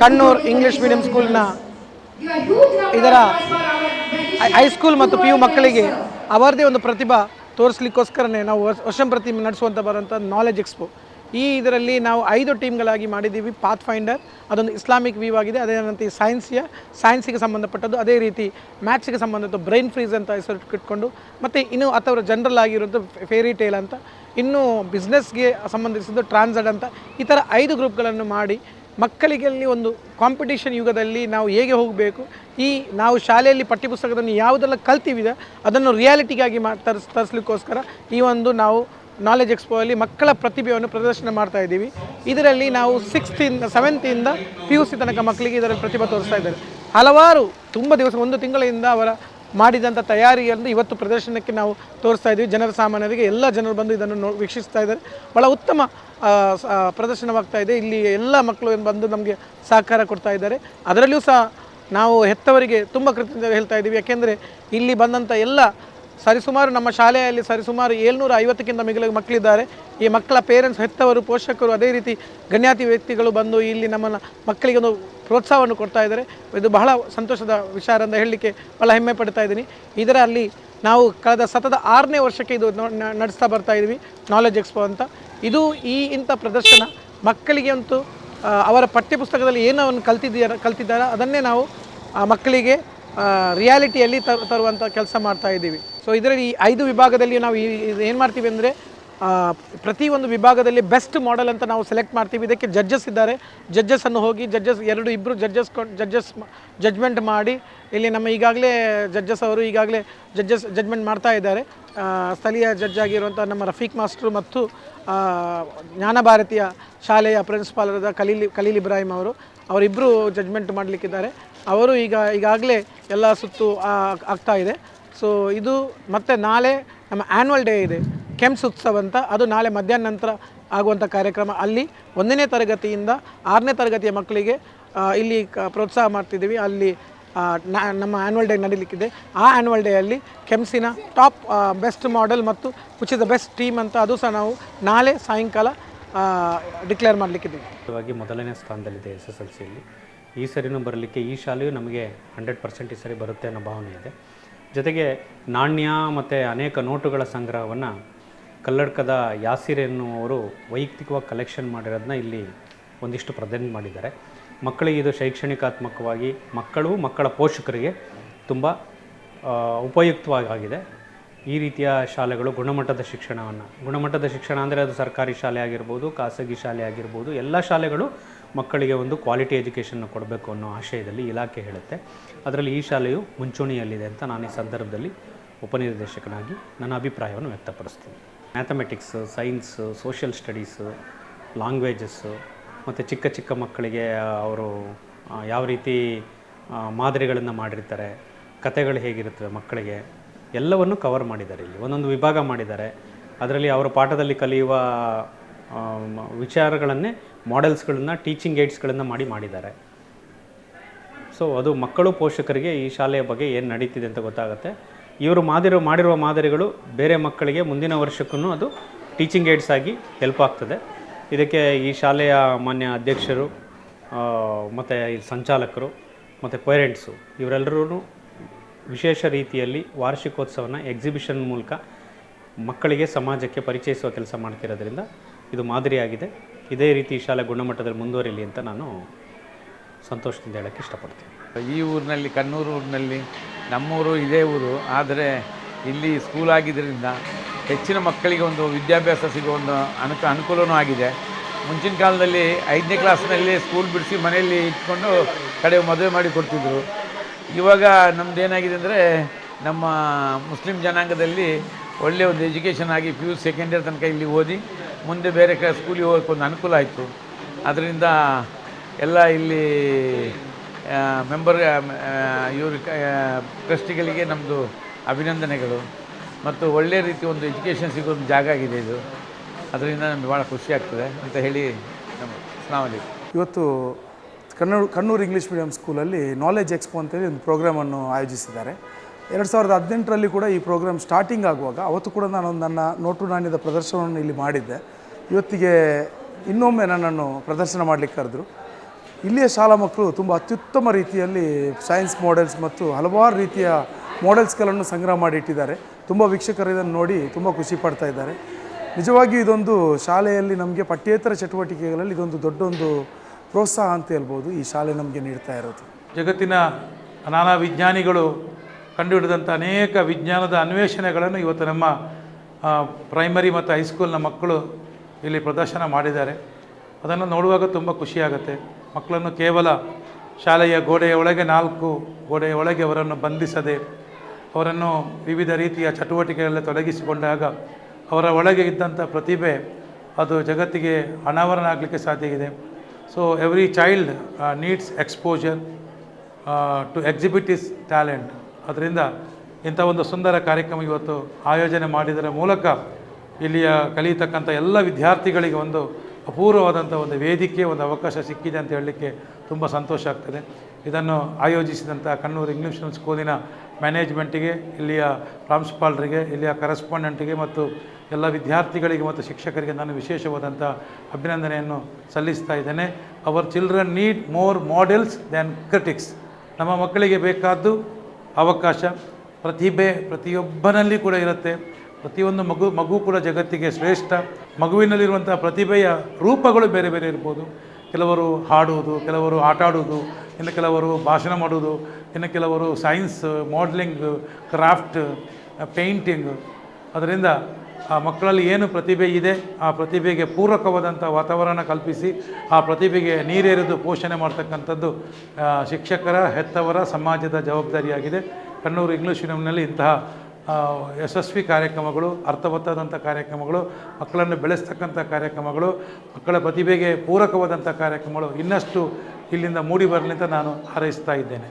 Kannur English medium ಸ್ಕೂಲ್ನ ಇದರ high school ಮತ್ತು ಪಿ ಯು ಮಕ್ಕಳಿಗೆ ಅವರದೇ ಒಂದು ಪ್ರತಿಭಾ ತೋರಿಸ್ಲಿಕ್ಕೋಸ್ಕರನೇ ನಾವು ವರ್ಷಂಪ್ರತಿ ನಡೆಸುವಂಥ ಬರುವಂಥ ನಾಲೆಜ್ ಎಕ್ಸ್ಪೋ. ಇದರಲ್ಲಿ ನಾವು 5 ಟೀಮ್ಗಳಾಗಿ ಮಾಡಿದ್ದೀವಿ. ಪಾತ್ ಫೈಂಡರ್ ಅದೊಂದು ಇಸ್ಲಾಮಿಕ್ ವ್ಯೂ ಆಗಿದೆ. ಅದೇ ರೀತಿ ಸೈನ್ಸಿಗೆ ಸಂಬಂಧಪಟ್ಟದ್ದು, ಅದೇ ರೀತಿ ಮ್ಯಾಥ್ಸಿಗೆ ಸಂಬಂಧಪಟ್ಟ ಬ್ರೈನ್ ಫ್ರೀಸ್ ಅಂತ ಹೆಸರು ಇಟ್ಕೊಂಡು, ಮತ್ತು ಇನ್ನು ಅಥವಾ ಜನರಲ್ ಆಗಿರೋದು ಫೇರಿ ಟೇಲ್ ಅಂತ, ಇನ್ನೂ ಬಿಸ್ನೆಸ್ಗೆ ಸಂಬಂಧಿಸಿದ್ದು ಟ್ರಾನ್ಸಡ್ ಅಂತ, ಈ ಥರ 5 ಗ್ರೂಪ್ಗಳನ್ನು ಮಾಡಿ ಮಕ್ಕಳಿಗೆ ಒಂದು ಕಾಂಪಿಟೇಷನ್ ಯುಗದಲ್ಲಿ ನಾವು ಹೇಗೆ ಹೋಗಬೇಕು, ನಾವು ಶಾಲೆಯಲ್ಲಿ ಪಠ್ಯಪುಸ್ತಕದಲ್ಲಿ ಯಾವುದೆಲ್ಲ ಕಲ್ತಿವಿದೆ ಅದನ್ನು ರಿಯಾಲಿಟಿಗಾಗಿ ತರಿಸ್ಲಿಕ್ಕೋಸ್ಕರ ಈ ಒಂದು ನಾವು ನಾಲೆಜ್ ಎಕ್ಸ್ಪೋ ಅಲ್ಲಿ ಮಕ್ಕಳ ಪ್ರತಿಭೆಯನ್ನು ಪ್ರದರ್ಶನ ಮಾಡ್ತಾ ಇದ್ದೀವಿ. ಇದರಲ್ಲಿ ನಾವು 7th PUC ತನಕ ಮಕ್ಕಳಿಗೆ ಇದರಲ್ಲಿ ಪ್ರತಿಭೆ ತೋರಿಸ್ತಾ ಇದ್ದಾರೆ. ಹಲವಾರು ತುಂಬ ದಿವಸ 1 ತಿಂಗಳಿಂದ ಅವರ ಮಾಡಿದಂಥ ತಯಾರಿಯನ್ನು ಇವತ್ತು ಪ್ರದರ್ಶನಕ್ಕೆ ನಾವು ತೋರಿಸ್ತಾ ಇದ್ದೀವಿ. ಜನರ ಸಾಮಾನ್ಯರಿಗೆ ಎಲ್ಲ ಜನರು ಬಂದು ಇದನ್ನು ವೀಕ್ಷಿಸ್ತಾ ಇದ್ದಾರೆ. ಭಾಳ ಉತ್ತಮ ಪ್ರದರ್ಶನವಾಗ್ತಾ ಇದೆ. ಇಲ್ಲಿ ಎಲ್ಲ ಮಕ್ಕಳು ಬಂದು ನಮಗೆ ಸಹಕಾರ ಕೊಡ್ತಾ ಇದ್ದಾರೆ. ಅದರಲ್ಲಿಯೂ ಸಹ ನಾವು ಹೆತ್ತವರಿಗೆ ತುಂಬ ಕೃತಜ್ಞತೆ ಹೇಳ್ತಾ ಇದ್ದೀವಿ. ಯಾಕೆಂದರೆ ಇಲ್ಲಿ ಬಂದಂಥ ಎಲ್ಲ ಸರಿಸುಮಾರು ನಮ್ಮ ಶಾಲೆಯಲ್ಲಿ ಸರಿಸುಮಾರು 750ಕ್ಕಿಂತ ಮಿಗಿಲು ಮಕ್ಕಳಿದ್ದಾರೆ. ಈ ಮಕ್ಕಳ ಪೇರೆಂಟ್ಸ್, ಹೆತ್ತವರು, ಪೋಷಕರು, ಅದೇ ರೀತಿ ಗಣ್ಯಾತಿ ವ್ಯಕ್ತಿಗಳು ಬಂದು ಇಲ್ಲಿ ನಮ್ಮನ್ನು ಮಕ್ಕಳಿಗೆ ಒಂದು ಪ್ರೋತ್ಸಾಹವನ್ನು ಕೊಡ್ತಾ ಇದ್ದಾರೆ. ಇದು ಬಹಳ ಸಂತೋಷದ ವಿಚಾರ ಅಂತ ಹೇಳಲಿಕ್ಕೆ ಭಾಳ ಹೆಮ್ಮೆ ಪಡ್ತಾ ಇದ್ದೀನಿ. ಇದರಲ್ಲಿ ನಾವು ಕಳೆದ ಸತತ 6ನೇ ವರ್ಷಕ್ಕೆ ಇದು ನಡೆಸ್ತಾ ಬರ್ತಾ ಇದ್ದೀವಿ ನಾಲೆಜ್ ಎಕ್ಸ್ಪೋ ಅಂತ. ಇದು ಇಂಥ ಪ್ರದರ್ಶನ ಮಕ್ಕಳಿಗೆ ಅಂತೂ ಅವರ ಪಠ್ಯಪುಸ್ತಕದಲ್ಲಿ ಏನವನ್ನು ಕಲ್ತಿದ್ದಾರೆ ಅದನ್ನೇ ನಾವು ಮಕ್ಕಳಿಗೆ ರಿಯಾಲಿಟಿಯಲ್ಲಿ ತರುವಂಥ ಕೆಲಸ ಮಾಡ್ತಾ ಇದ್ದೀವಿ. ಸೊ ಇದರಲ್ಲಿ ಈ 5 ವಿಭಾಗದಲ್ಲಿ ನಾವು ಏನು ಮಾಡ್ತೀವಿ ಅಂದರೆ ಪ್ರತಿಯೊಂದು ವಿಭಾಗದಲ್ಲಿ ಬೆಸ್ಟ್ ಮಾಡೆಲ್ ಅಂತ ನಾವು ಸೆಲೆಕ್ಟ್ ಮಾಡ್ತೀವಿ. ಇದಕ್ಕೆ ಜಡ್ಜಸ್ ಇದ್ದಾರೆ. ಜಡ್ಜಸ್ಸನ್ನು ಹೋಗಿ ಇಬ್ಬರು ಜಡ್ಜ್ಮೆಂಟ್ ಮಾಡಿ ಇಲ್ಲಿ ನಮ್ಮ ಈಗಾಗಲೇ ಅವರು ಜಡ್ಜ್ಮೆಂಟ್ ಮಾಡ್ತಾ ಇದ್ದಾರೆ. ಸ್ಥಳೀಯ ಜಡ್ಜ್ ಆಗಿರುವಂಥ ನಮ್ಮ ರಫೀಕ್ ಮಾಸ್ಟ್ರು ಮತ್ತು ಜ್ಞಾನಭಾರತೀಯ ಶಾಲೆಯ ಪ್ರಿನ್ಸಿಪಾಲರಾದ ಖಲೀಲ್ ಇಬ್ರಾಹಿಂ ಅವರಿಬ್ಬರು ಜಡ್ಜ್ಮೆಂಟ್ ಮಾಡಲಿಕ್ಕಿದ್ದಾರೆ. ಅವರು ಈಗಾಗಲೇ ಎಲ್ಲ ಸುತ್ತು ಆಗ್ತಾ ಇದೆ. ಸೊ ಇದು ಮತ್ತು ನಾಳೆ ನಮ್ಮ ಆ್ಯನ್ಯುವಲ್ ಡೇ ಇದೆ, ಕೆಮ್ಸ್ ಉತ್ಸವ ಅಂತ. ಅದು ನಾಳೆ ಮಧ್ಯಾಹ್ನ ನಂತರ ಆಗುವಂಥ ಕಾರ್ಯಕ್ರಮ. ಅಲ್ಲಿ 1ನೇ ತರಗತಿಯಿಂದ 6ನೇ ತರಗತಿಯ ಮಕ್ಕಳಿಗೆ ಇಲ್ಲಿ ಪ್ರೋತ್ಸಾಹ ಮಾಡ್ತಿದ್ದೀವಿ. ಅಲ್ಲಿ ನಮ್ಮ ಆ್ಯನ್ಯುವಲ್ ಡೇ ನಡೀಲಿಕ್ಕಿದೆ. ಆ ಆ್ಯನ್ಯುವಲ್ ಡೇಯಲ್ಲಿ ಕೆಮ್ಸಿನ ಟಾಪ್ ಬೆಸ್ಟ್ ಮಾಡೆಲ್ ಮತ್ತು which is the best team ಅಂತ ಅದು ಸಹ ನಾವು ನಾಳೆ ಸಾಯಂಕಾಲ ಡಿಕ್ಲೇರ್ ಮಾಡಲಿಕ್ಕಿದ್ದೀವಿ. ಮೊದಲನೇ ಸ್ಥಾನದಲ್ಲಿದೆ SSLCಯಲ್ಲಿ. ಈ ಸರಿನೂ ಬರಲಿಕ್ಕೆ ಈ ಶಾಲೆಯು ನಮಗೆ 100% ಈ ಸರಿ ಬರುತ್ತೆ ಅನ್ನೋ ಭಾವನೆ ಇದೆ. ಜೊತೆಗೆ ನಾಣ್ಯ ಮತ್ತು ಅನೇಕ ನೋಟುಗಳ ಸಂಗ್ರಹವನ್ನು ಕಲ್ಲಡ್ಕದ ಯಾಸಿರ್ ಎನ್ನುವರು ವೈಯಕ್ತಿಕವಾಗಿ ಕಲೆಕ್ಷನ್ ಮಾಡಿರೋದನ್ನ ಇಲ್ಲಿ ಒಂದಿಷ್ಟು ಪ್ರೆಸೆಂಟ್ ಮಾಡಿದ್ದಾರೆ. ಮಕ್ಕಳಿಗೆ ಇದು ಶೈಕ್ಷಣಿಕಾತ್ಮಕವಾಗಿ ಮಕ್ಕಳ ಪೋಷಕರಿಗೆ ತುಂಬ ಉಪಯುಕ್ತವಾಗಿದೆ. ಈ ರೀತಿಯ ಶಾಲೆಗಳು ಗುಣಮಟ್ಟದ ಶಿಕ್ಷಣ ಅಂದರೆ ಅದು ಸರ್ಕಾರಿ ಶಾಲೆ ಆಗಿರ್ಬೋದು, ಖಾಸಗಿ ಶಾಲೆ ಆಗಿರ್ಬೋದು, ಎಲ್ಲ ಶಾಲೆಗಳು ಮಕ್ಕಳಿಗೆ ಒಂದು ಕ್ವಾಲಿಟಿ ಎಜುಕೇಷನ್ನ ಕೊಡಬೇಕು ಅನ್ನೋ ಆಶಯದಲ್ಲಿ ಇಲಾಖೆ ಹೇಳುತ್ತೆ. ಅದರಲ್ಲಿ ಈ ಶಾಲೆಯು ಮುಂಚೂಣಿಯಲ್ಲಿದೆ ಅಂತ ನಾನು ಈ ಸಂದರ್ಭದಲ್ಲಿ ಉಪನಿರ್ದೇಶಕನಾಗಿ ನನ್ನ ಅಭಿಪ್ರಾಯವನ್ನು ವ್ಯಕ್ತಪಡಿಸ್ತೀನಿ. Mathematics, science, social studies, languages ಮತ್ತು ಚಿಕ್ಕ ಮಕ್ಕಳಿಗೆ ಅವರು ಯಾವ ರೀತಿ ಮಾದರಿಗಳನ್ನು ಮಾಡಿರ್ತಾರೆ, ಕಥೆಗಳು ಹೇಗಿರುತ್ತವೆ ಮಕ್ಕಳಿಗೆ, ಎಲ್ಲವನ್ನು ಕವರ್ ಮಾಡಿದ್ದಾರೆ. ಇಲ್ಲಿ ಒಂದೊಂದು ವಿಭಾಗ ಮಾಡಿದ್ದಾರೆ. ಅದರಲ್ಲಿ ಅವರ ಪಾಠದಲ್ಲಿ ಕಲಿಯುವ ವಿಚಾರಗಳನ್ನೇ ಮಾಡೆಲ್ಸ್ಗಳನ್ನು, ಟೀಚಿಂಗ್ ಏಡ್ಸ್ಗಳನ್ನು ಮಾಡಿದ್ದಾರೆ. ಸೊ ಅದು ಮಕ್ಕಳು ಪೋಷಕರಿಗೆ ಈ ಶಾಲೆಯ ಬಗ್ಗೆ ಏನು ನಡೀತಿದೆ ಅಂತ ಗೊತ್ತಾಗುತ್ತೆ. ಇವರು ಮಾಡಿರುವ ಮಾದರಿಗಳು ಬೇರೆ ಮಕ್ಕಳಿಗೆ ಮುಂದಿನ ವರ್ಷಕ್ಕೂ ಅದು ಟೀಚಿಂಗ್ ಏಡ್ಸ್ ಆಗಿ ಹೆಲ್ಪ್ ಆಗ್ತದೆ. ಇದಕ್ಕೆ ಈ ಶಾಲೆಯ ಮಾನ್ಯ ಅಧ್ಯಕ್ಷರು ಮತ್ತು ಈ ಸಂಚಾಲಕರು ಮತ್ತು ಪೇರೆಂಟ್ಸು ಇವರೆಲ್ಲರೂ ವಿಶೇಷ ರೀತಿಯಲ್ಲಿ ವಾರ್ಷಿಕೋತ್ಸವನ ಎಕ್ಸಿಬಿಷನ್ ಮೂಲಕ ಮಕ್ಕಳಿಗೆ ಸಮಾಜಕ್ಕೆ ಪರಿಚಯಿಸುವ ಕೆಲಸ ಮಾಡ್ತಿರೋದ್ರಿಂದ ಇದು ಮಾದರಿಯಾಗಿದೆ. ಇದೇ ರೀತಿ ಈ ಶಾಲೆ ಗುಣಮಟ್ಟದಲ್ಲಿ ಮುಂದುವರಿಲಿ ಅಂತ ನಾನು ಸಂತೋಷದಿಂದ ಹೇಳೋಕ್ಕೆ ಇಷ್ಟಪಡ್ತೀನಿ. ಈ ಊರಿನಲ್ಲಿ, ಕಣ್ಣೂರು ಊರಿನಲ್ಲಿ, ನಮ್ಮೂರು ಇದೇ ಊರು, ಆದರೆ ಇಲ್ಲಿ ಸ್ಕೂಲ್ ಆಗಿದ್ದರಿಂದ ಹೆಚ್ಚಿನ ಮಕ್ಕಳಿಗೆ ಒಂದು ವಿದ್ಯಾಭ್ಯಾಸ ಸಿಗುವ ಒಂದು ಅನುಕೂಲವೂ ಆಗಿದೆ. ಮುಂಚಿನ ಕಾಲದಲ್ಲಿ 5ನೇ ಕ್ಲಾಸ್ನಲ್ಲಿ ಸ್ಕೂಲ್ ಬಿಡಿಸಿ ಮನೆಯಲ್ಲಿ ಇಟ್ಕೊಂಡು ಮದುವೆ ಮಾಡಿ ಕೊಡ್ತಿದ್ರು. ಇವಾಗ ನಮ್ಮದೇನಾಗಿದೆ ಅಂದರೆ ನಮ್ಮ ಮುಸ್ಲಿಂ ಜನಾಂಗದಲ್ಲಿ ಒಳ್ಳೆಯ ಒಂದು ಎಜುಕೇಷನ್ ಆಗಿ PU ಸೆಕೆಂಡ್ ಇಯರ್ ತನಕ ಇಲ್ಲಿ ಓದಿ ಮುಂದೆ ಬೇರೆ ಸ್ಕೂಲಿಗೆ ಹೋಗೋಕ್ಕೆ ಒಂದು ಅನುಕೂಲ ಆಯಿತು. ಅದರಿಂದ ಎಲ್ಲ ಇಲ್ಲಿ ಟ್ರಸ್ಟಿಗಳಿಗೆ ನಮ್ಮದು ಅಭಿನಂದನೆಗಳು. ಮತ್ತು ಒಳ್ಳೆಯ ರೀತಿ ಒಂದು ಎಜುಕೇಷನ್ ಸಿಗೋ ಒಂದು ಜಾಗ ಆಗಿದೆ ಇದು. ಅದರಿಂದ ನಮಗೆ ಭಾಳ ಖುಷಿ ಆಗ್ತದೆ ಅಂತ ಹೇಳಿ ನಮ್ಮ ಸ್ನಾವಲಿ. ಇವತ್ತು ಕಣ್ಣೂರು ಇಂಗ್ಲೀಷ್ ಮೀಡಿಯಂ ಸ್ಕೂಲಲ್ಲಿ ನಾಲೆಜ್ ಎಕ್ಸ್ಪೋ ಅಂತೇಳಿ ಒಂದು ಪ್ರೋಗ್ರಾಮನ್ನು ಆಯೋಜಿಸಿದ್ದಾರೆ. 2018ರಲ್ಲಿ ಕೂಡ ಈ ಪ್ರೋಗ್ರಾಮ್ ಸ್ಟಾರ್ಟಿಂಗ್ ಆಗುವಾಗ ಅವತ್ತು ಕೂಡ ನಾನು ನನ್ನ ನೋಟು ನಾಣ್ಯದ ಪ್ರದರ್ಶನವನ್ನು ಇಲ್ಲಿ ಮಾಡಿದ್ದೆ. ಇವತ್ತಿಗೆ ಇನ್ನೊಮ್ಮೆ ನನ್ನನ್ನು ಪ್ರದರ್ಶನ ಮಾಡಲಿಕ್ಕೆ ಕರೆದ್ರು. ಇಲ್ಲಿಯ ಶಾಲಾ ಮಕ್ಕಳು ತುಂಬ ಅತ್ಯುತ್ತಮ ರೀತಿಯಲ್ಲಿ ಸೈನ್ಸ್ ಮಾಡೆಲ್ಸ್ ಮತ್ತು ಹಲವಾರು ರೀತಿಯ ಮಾಡೆಲ್ಸ್ಗಳನ್ನು ಸಂಗ್ರಹ ಮಾಡಿ ಇಟ್ಟಿದ್ದಾರೆ. ತುಂಬ ವೀಕ್ಷಕರು ಇದನ್ನು ನೋಡಿ ತುಂಬ ಖುಷಿ ಪಡ್ತಾ ಇದ್ದಾರೆ. ನಿಜವಾಗಿಯೂ ಇದೊಂದು ಶಾಲೆಯಲ್ಲಿ ನಮಗೆ ಪಠ್ಯೇತರ ಚಟುವಟಿಕೆಗಳಲ್ಲಿ ಇದೊಂದು ದೊಡ್ಡೊಂದು ಪ್ರೋತ್ಸಾಹ ಅಂತ ಹೇಳ್ಬೋದು ಈ ಶಾಲೆ ನಮಗೆ ನೀಡ್ತಾ ಇರೋದು. ಜಗತ್ತಿನ ನಾನಾ ವಿಜ್ಞಾನಿಗಳು ಕಂಡುಹಿಡಿದಂಥ ಅನೇಕ ವಿಜ್ಞಾನದ ಅನ್ವೇಷಣೆಗಳನ್ನು ಇವತ್ತು ನಮ್ಮ ಪ್ರೈಮರಿ ಮತ್ತು ಹೈಸ್ಕೂಲ್ನ ಮಕ್ಕಳು ಇಲ್ಲಿ ಪ್ರದರ್ಶನ ಮಾಡಿದ್ದಾರೆ. ಅದನ್ನು ನೋಡುವಾಗ ತುಂಬ ಖುಷಿಯಾಗುತ್ತೆ. ಮಕ್ಕಳನ್ನು ಕೇವಲ ಶಾಲೆಯ ಗೋಡೆಯ ಒಳಗೆ 4 ಗೋಡೆಯ ಒಳಗೆ ಅವರನ್ನು ಬಂಧಿಸದೆ ಅವರನ್ನು ವಿವಿಧ ರೀತಿಯ ಚಟುವಟಿಕೆಗಳಲ್ಲಿ ತೊಡಗಿಸಿಕೊಂಡಾಗ ಅವರ ಒಳಗೆ ಇದ್ದಂಥ ಪ್ರತಿಭೆ ಅದು ಜಗತ್ತಿಗೆ ಅನಾವರಣ ಆಗಲಿಕ್ಕೆ ಸಾಧ್ಯ ಇದೆ. So every child needs exposure to exhibit is talent. ಅದರಿಂದ ಇಂಥ ಒಂದು ಸುಂದರ ಕಾರ್ಯಕ್ರಮ ಇವತ್ತು ಆಯೋಜನೆ ಮಾಡಿದರ ಮೂಲಕ ಇಲ್ಲಿಯ ಕಲಿಯತಕ್ಕಂಥ ಎಲ್ಲ ವಿದ್ಯಾರ್ಥಿಗಳಿಗೆ ಒಂದು ಅಪೂರ್ವವಾದಂಥ ಒಂದು ವೇದಿಕೆ, ಒಂದು ಅವಕಾಶ ಸಿಕ್ಕಿದೆ ಅಂತ ಹೇಳಲಿಕ್ಕೆ ತುಂಬ ಸಂತೋಷ ಆಗ್ತದೆ. ಇದನ್ನು ಆಯೋಜಿಸಿದಂಥ ಕಣ್ಣೂರು ಇಂಗ್ಲೀಷ್ ಮೀಡಿಯಂ ಸ್ಕೂಲಿನ ಮ್ಯಾನೇಜ್ಮೆಂಟಿಗೆ, ಇಲ್ಲಿಯ ಪ್ರಾಂಶುಪಾಲರಿಗೆ, ಇಲ್ಲಿಯ ಕರೆಸ್ಪಾಂಡೆಂಟಿಗೆ ಮತ್ತು ಎಲ್ಲ ವಿದ್ಯಾರ್ಥಿಗಳಿಗೆ ಮತ್ತು ಶಿಕ್ಷಕರಿಗೆ ನಾನು ವಿಶೇಷವಾದಂಥ ಅಭಿನಂದನೆಯನ್ನು ಸಲ್ಲಿಸ್ತಾ ಇದ್ದೇನೆ. Our children need more models than critics. ನಮ್ಮ ಮಕ್ಕಳಿಗೆ ಬೇಕಾದ್ದು ಅವಕಾಶ, ಪ್ರತಿಭೆ ಪ್ರತಿಯೊಬ್ಬನಲ್ಲಿ ಕೂಡ ಇರುತ್ತೆ. ಪ್ರತಿಯೊಂದು ಮಗು ಕೂಡ ಜಗತ್ತಿಗೆ ಶ್ರೇಷ್ಠ. ಮಗುವಿನಲ್ಲಿರುವಂಥ ಪ್ರತಿಭೆಯ ರೂಪಗಳು ಬೇರೆ ಬೇರೆ ಇರ್ಬೋದು. ಕೆಲವರು ಹಾಡುವುದು, ಕೆಲವರು ಆಟ ಆಡುವುದು, ಇನ್ನು ಕೆಲವರು ಭಾಷಣ ಮಾಡುವುದು, ಇನ್ನು ಕೆಲವರು ಸೈನ್ಸ್, ಮಾಡಲಿಂಗ್, ಕ್ರಾಫ್ಟ್, ಪೇಂಟಿಂಗ್. ಅದರಿಂದ ಆ ಮಕ್ಕಳಲ್ಲಿ ಏನು ಪ್ರತಿಭೆ ಇದೆ ಆ ಪ್ರತಿಭೆಗೆ ಪೂರಕವಾದಂಥ ವಾತಾವರಣ ಕಲ್ಪಿಸಿ ಆ ಪ್ರತಿಭೆಗೆ ನೀರೆರೆದು ಪೋಷಣೆ ಮಾಡ್ತಕ್ಕಂಥದ್ದು ಶಿಕ್ಷಕರ, ಹೆತ್ತವರ, ಸಮಾಜದ ಜವಾಬ್ದಾರಿಯಾಗಿದೆ. ಕಣ್ಣೂರು ಇಂಗ್ಲೀಷ್ ಮೀಡಿಯಂನಲ್ಲಿ ಇಂತಹ ಯಶಸ್ವಿ ಕಾರ್ಯಕ್ರಮಗಳು, ಅರ್ಥವತ್ತಾದಂಥ ಕಾರ್ಯಕ್ರಮಗಳು, ಮಕ್ಕಳನ್ನು ಬೆಳೆಸ್ತಕ್ಕಂಥ ಕಾರ್ಯಕ್ರಮಗಳು, ಮಕ್ಕಳ ಪ್ರತಿಭೆಗೆ ಪೂರಕವಾದಂಥ ಕಾರ್ಯಕ್ರಮಗಳು ಇನ್ನಷ್ಟು ಇಲ್ಲಿಂದ ಮೂಡಿ ಬರಲಿ ಅಂತ ನಾನು ಹಾರೈಸ್ತಾ ಇದ್ದೇನೆ.